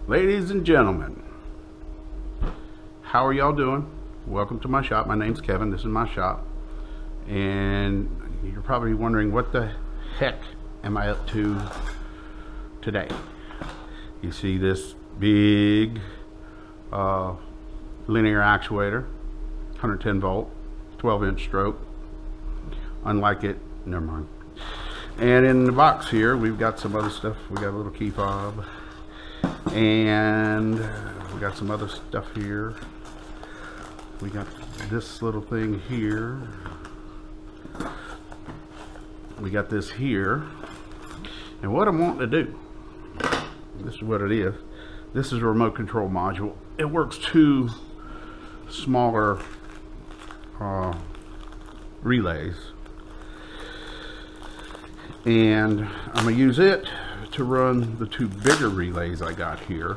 Ladies and gentlemen, how are y'all doing? Welcome to my shop. My name's Kevin. This is my shop. And you're probably wondering, what the heck am I up to today? You see this big linear actuator, 110 volt, 12-inch stroke. Unlike it, never mind. And in the box here, we've got some other stuff. We got a little key fob. And we got some other stuff here. We got this little thing here. We got this here. And what I'm wanting to do, this is what it is. This is a remote control module. It works two smaller relays. And I'm going to use it to run the two bigger relays I got here.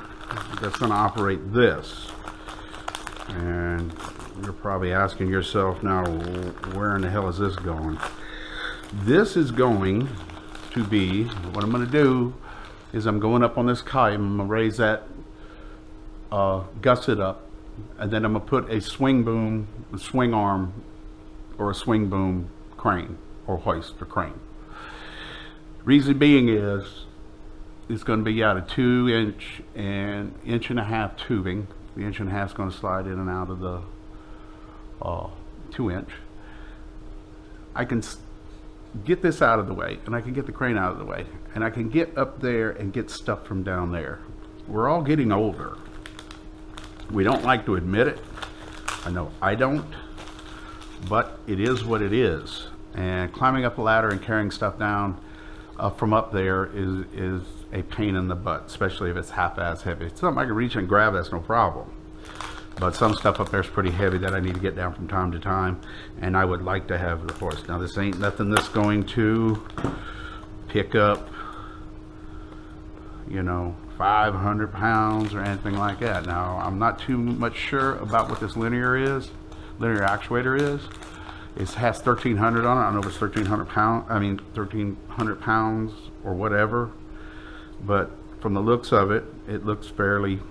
That's going to operate this. And you're probably asking yourself now, where in the hell is this going? This is going to be, what I'm going to do is I'm going up on this kite. I'm going to raise that gusset up, and then I'm going to put a swing boom, a swing arm, or a swing boom crane, or hoist or crane. Reason being is, it's going to be out of 2-inch and 1.5-inch tubing. The 1.5-inch is going to slide in and out of the 2-inch. I can get this out of the way, and I can get the crane out of the way, and I can get up there and get stuff from down there. We're all getting older. We don't like to admit it. I know I don't, but it is what it is. And climbing up a ladder and carrying stuff down from up there is a pain in the butt, especially if it's half-ass heavy. It's something I can reach and grab, that's no problem. But some stuff up there is pretty heavy that I need to get down from time to time, and I would like to have the hoist. Now, this ain't nothing that's going to pick up, you know, 500 pounds or anything like that. Now, I'm not too much sure about what this linear actuator is. It has 1,300 on it. I don't know if it's 1,300 pounds. I mean, 1,300 pounds or whatever. But from the looks of it, it looks fairly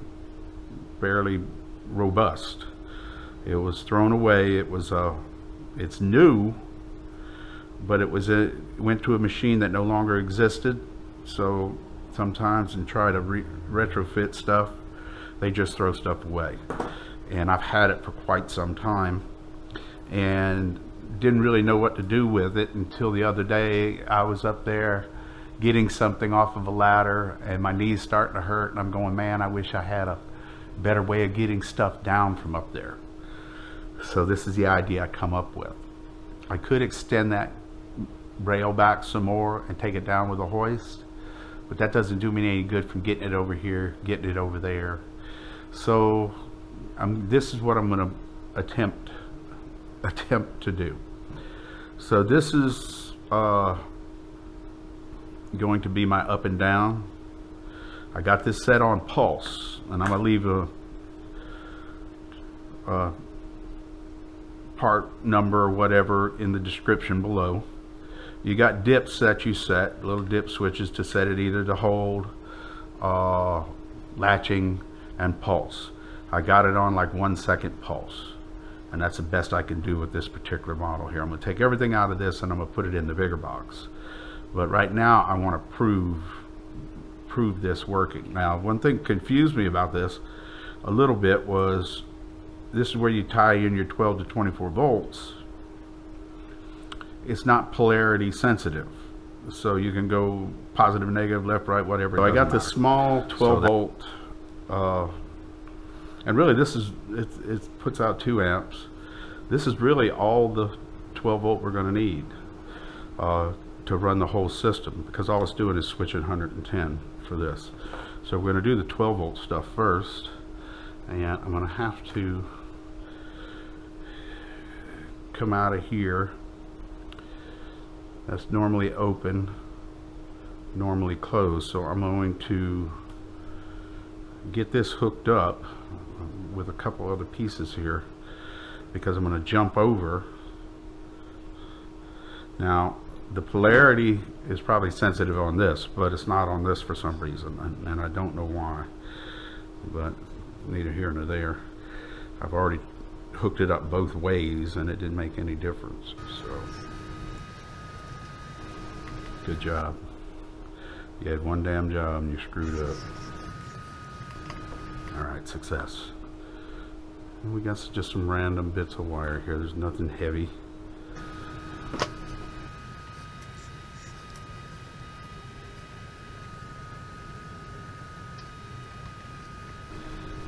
robust. It was thrown away. It was it's new, but it went to a machine that no longer existed. So sometimes, and try to retrofit stuff, they just throw stuff away. And I've had it for quite some time, and didn't really know what to do with it until the other day. I was up there getting something off of a ladder, and my knees starting to hurt, and I'm going, man, I wish I had a better way of getting stuff down from up there. So this is the idea I come up with. I could extend that rail back some more and take it down with a hoist, but that doesn't do me any good from getting it over here, getting it over there. So this is what I'm going to attempt to do. So this is going to be my up and down. I got this set on pulse, and I'm going to leave a part number or whatever in the description below. You got dips that you set, little dip switches to set it either to hold, latching, and pulse. I got it on like 1 second pulse, and that's the best I can do with this particular model here. I'm going to take everything out of this and I'm going to put it in the bigger box. But right now I want to prove this working. Now, one thing confused me about this a little bit was, this is where you tie in your 12 to 24 volts. It's not polarity sensitive, so you can go positive, negative, left, right, whatever. So I got this small 12 volt, and really this is, it puts out 2 amps. This is really all the 12 volt we're going to need to run the whole system, because all it's doing is switching 110 for this. So we're going to do the 12 volt stuff first, and I'm going to have to come out of here. That's normally open, normally closed, so I'm going to get this hooked up with a couple other pieces here, because I'm going to jump over. Now the polarity is probably sensitive on this, but it's not on this for some reason, and I don't know why, but neither here nor there. I've already hooked it up both ways and it didn't make any difference. So good job. You had one damn job and you screwed up. Alright, success. And we got just some random bits of wire here. There's nothing heavy.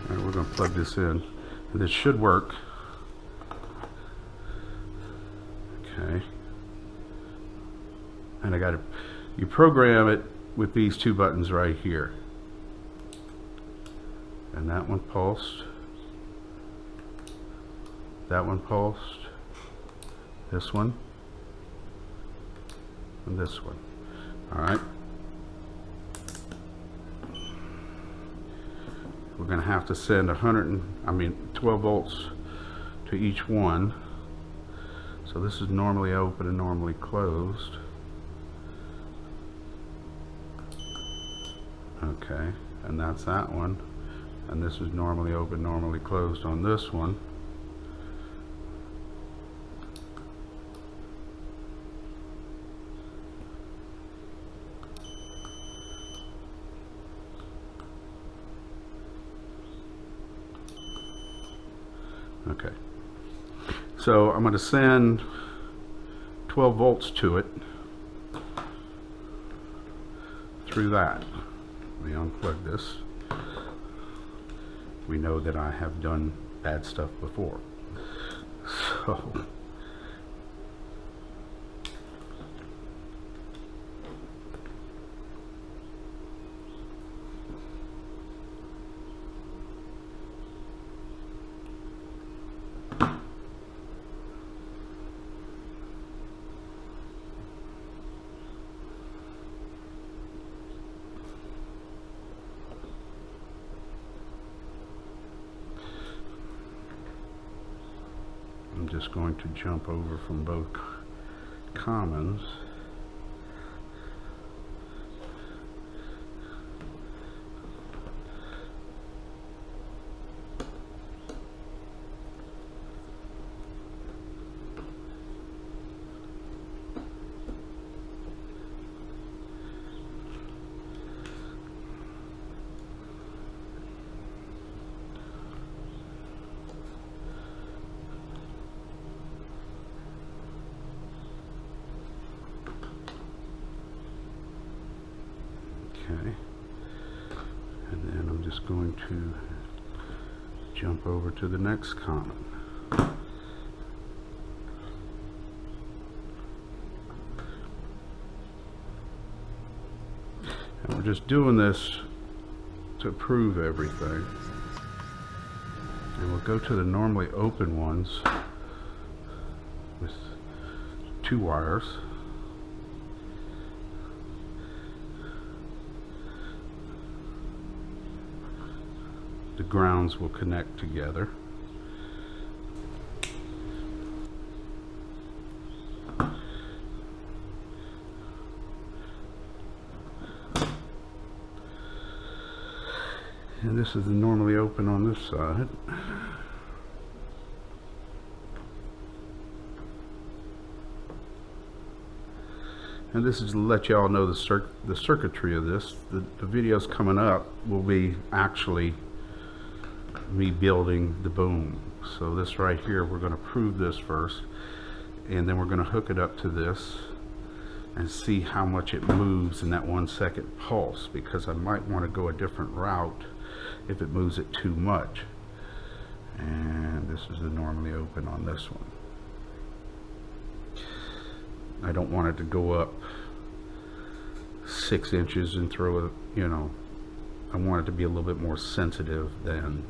Alright, we're going to plug this in. And this should work. Okay. And I got to, you program it with these two buttons right here. And that one pulsed. That one pulsed. This one. And this one. Alright. We're going to have to send 12 volts to each one. So this is normally open and normally closed. Okay, and that's that one. And this is normally open, normally closed on this one. Okay, so I'm going to send 12 volts to it through that. Let me unplug this. We know that I have done bad stuff before. So I'm just going to jump over from both commons. Okay, and then I'm just going to jump over to the next common. And we're just doing this to prove everything. And we'll go to the normally open ones with 2 wires. The grounds will connect together. And this is the normally open on this side. And this is to let y'all know the circuitry of this. The videos coming up will be actually rebuilding the boom. So this right here, we're going to prove this first, and then we're going to hook it up to this and see how much it moves in that 1 second pulse, because I might want to go a different route if it moves it too much. And this is the normally open on this one. I don't want it to go up 6 inches and throw it, you know, I want it to be a little bit more sensitive than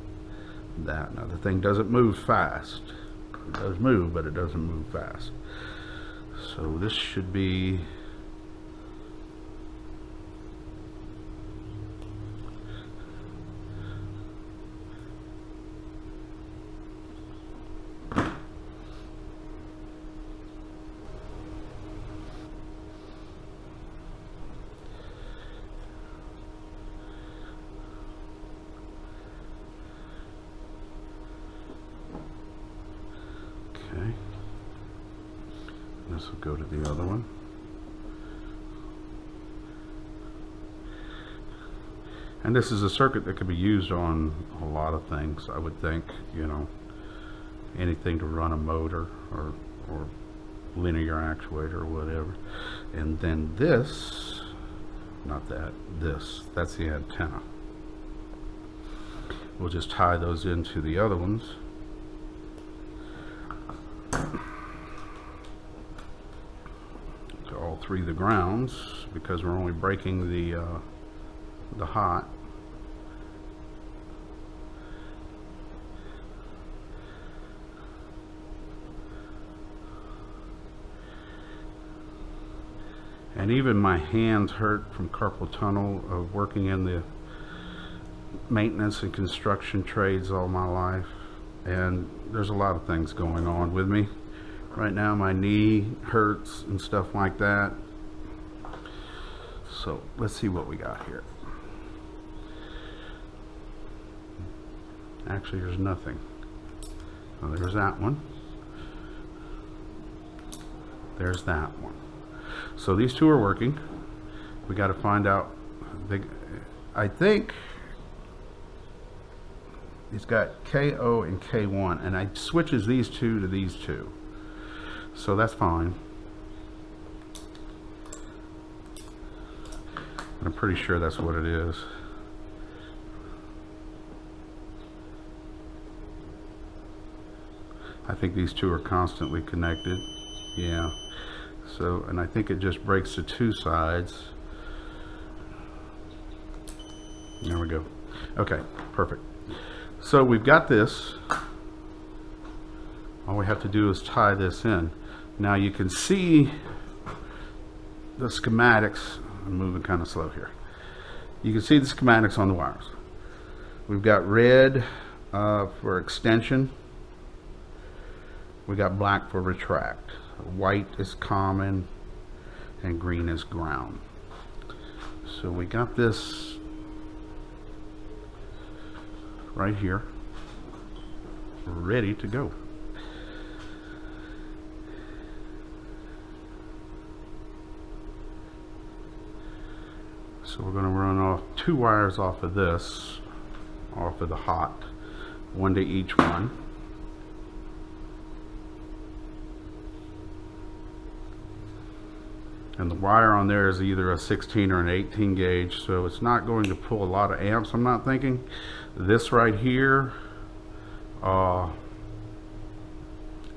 that. Now the thing doesn't move fast. It does move, but it doesn't move fast. So this should be So go to the other one. And this is a circuit that could be used on a lot of things, I would think, you know, anything to run a motor or linear actuator or whatever. And then this, not that, that's the antenna. We'll just tie those into the other ones. To all three of the grounds, because we're only breaking the hot. And even my hands hurt from carpal tunnel of working in the maintenance and construction trades all my life. And there's a lot of things going on with me right now. My knee hurts and stuff like that. So let's see what we got here. Actually, there's nothing. Oh, there's that one. There's that one. So these two are working. We got to find out. I think it's got KO and K1, and I switches these two to these two. So that's fine. I'm pretty sure that's what it is. I think these two are constantly connected. Yeah. So, and I think it just breaks the two sides. There we go. Okay, perfect. So we've got this. All we have to do is tie this in. Now you can see the schematics. I'm moving kind of slow here. You can see the schematics on the wires. We've got red for extension. We got black for retract. White is common and green is ground. So we got this right here, ready to go. So we're going to run off two wires off of this, off of the hot, one to each one. And the wire on there is either a 16 or an 18 gauge, so it's not going to pull a lot of amps, I'm not thinking. This right here,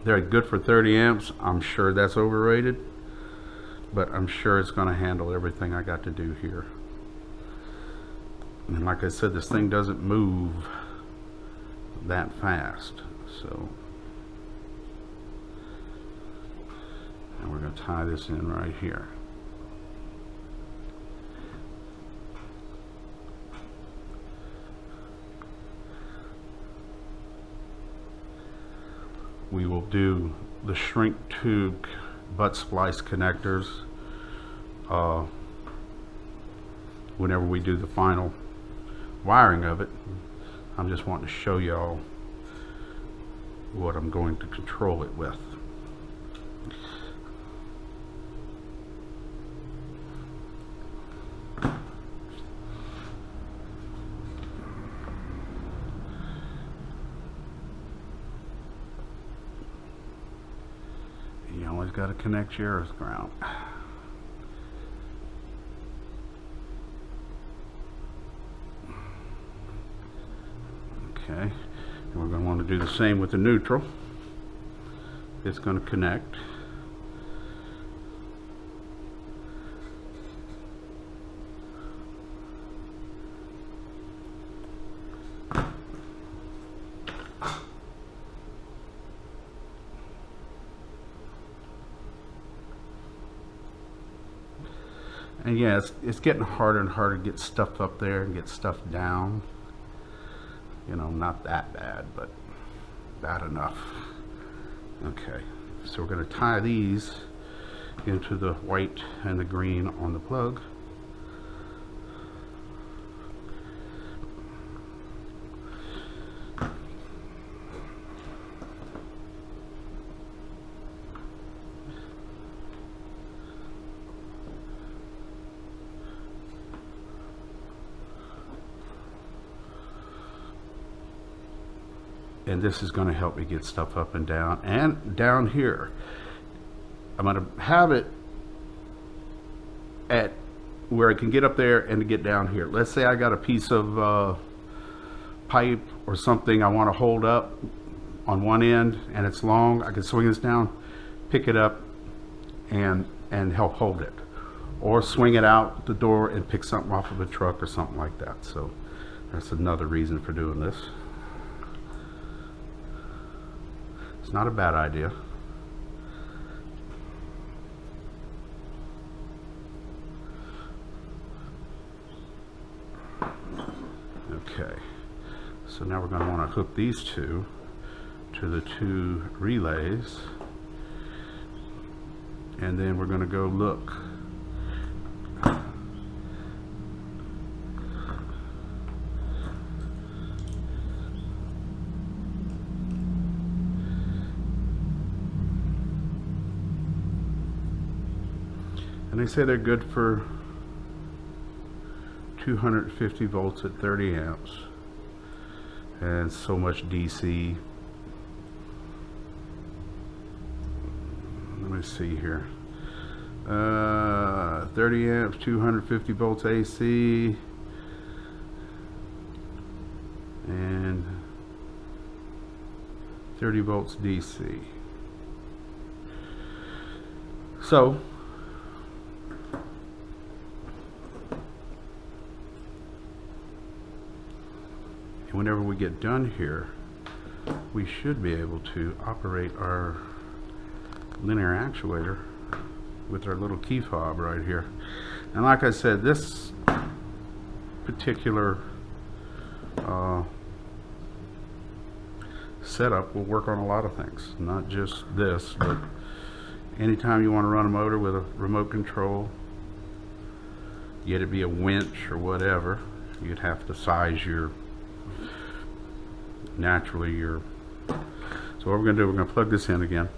they're good for 30 amps. I'm sure that's overrated, but I'm sure it's going to handle everything I got to do here. And like I said, this thing doesn't move that fast, so. And we're going to tie this in right here. We will do the shrink tube butt splice connectors whenever we do the final wiring of it. I'm just wanting to show y'all what I'm going to control it with. You always got to connect your earth ground. Okay, and we're going to want to do the same with the neutral. It's going to connect. And yeah, it's getting harder and harder to get stuff up there and get stuff down. You know, not that bad, but bad enough. Okay, so we're going to tie these into the white and the green on the plug. and this is going to help me get stuff up and down here. I'm going to have it at where I can get up there and get down here. Let's say I got a piece of pipe or something I want to hold up on one end and it's long. I can swing this down, pick it up, and help hold it, or swing it out the door and pick something off of a truck or something like that. So that's another reason for doing this. It's not a bad idea. Okay, so now we're going to want to hook these two to the two relays, and then we're going to go look. And they say they're good for 250 volts at 30 amps and so much DC. Let me see here. 30 amps, 250 volts AC, and 30 volts DC. So whenever we get done here, we should be able to operate our linear actuator with our little key fob right here. And like I said, this particular setup will work on a lot of things, not just this, but anytime you want to run a motor with a remote control, yet it be a winch or whatever, you'd have to size your so what we're going to do, we're going to plug this in again,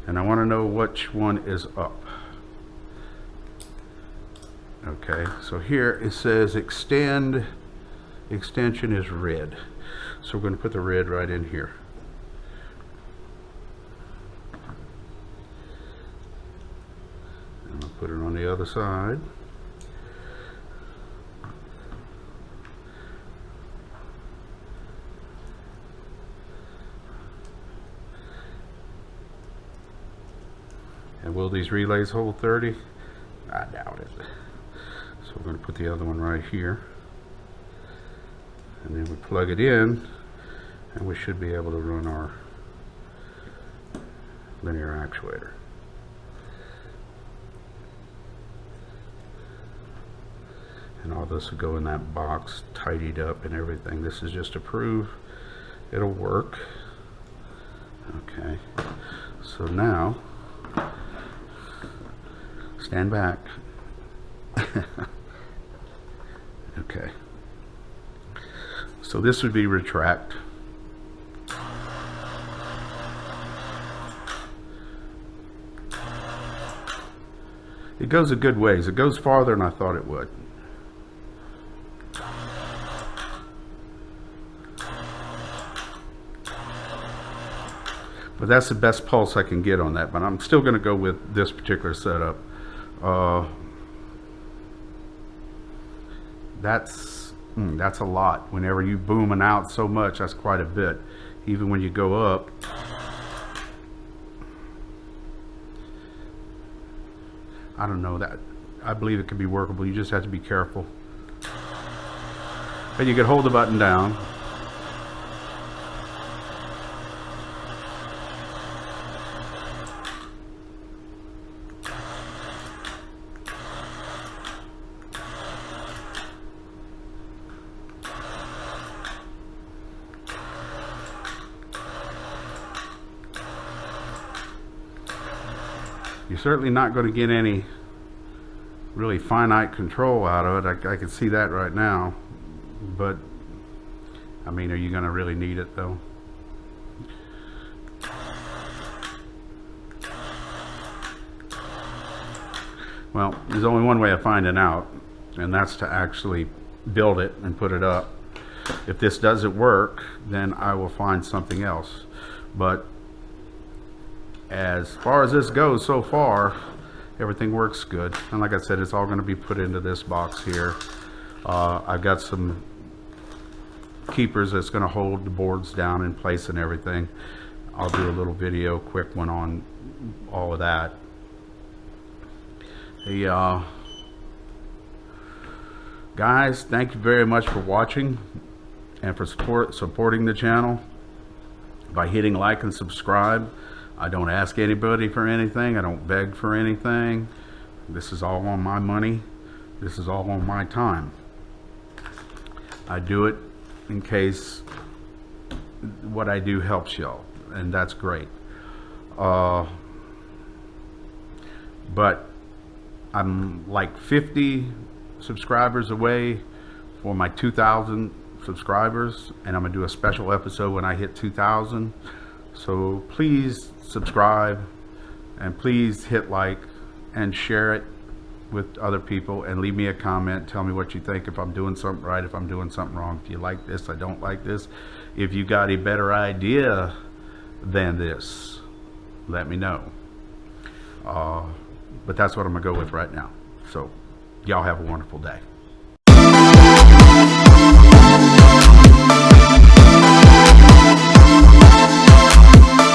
and I want to know which one is up. Okay, so here it says extension is red, so we're going to put the red right in here. And I'll put it on the other side. And will these relays hold 30? I doubt it. So we're going to put the other one right here. And then we plug it in, and we should be able to run our linear actuator. And all this will go in that box, tidied up and everything. This is just to prove it'll work. Okay. So now, stand back. Okay. So this would be retract. It goes a good ways. It goes farther than I thought it would. But that's the best pulse I can get on that. But I'm still going to go with this particular setup. That's a lot. Whenever you booming out so much, that's quite a bit. Even when you go up, I don't know, that I believe it could be workable. You just have to be careful. But you could hold the button down. You're certainly not going to get any really finite control out of it. I can see that right now. But, I mean, are you going to really need it, though? Well, there's only one way of finding out, and that's to actually build it and put it up. If this doesn't work, then I will find something else. But as far as this goes so far, everything works good. And like I said, it's all going to be put into this box here. I've got some keepers that's going to hold the boards down in place and everything. I'll do a little video, quick one on all of that. Hey, guys, thank you very much for watching and for supporting the channel by hitting like and subscribe. I don't ask anybody for anything. I don't beg for anything. This is all on my money. This is all on my time. I do it in case what I do helps y'all, and that's great. But I'm like 50 subscribers away for my 2,000 subscribers, and I'm gonna do a special episode when I hit 2,000. So please subscribe, and please hit like and share it with other people, and leave me a comment. Tell me what you think, if I'm doing something right, if I'm doing something wrong, if you like this, I don't like this. If you got a better idea than this, let me know. But that's what I'm gonna go with right now. So y'all have a wonderful day.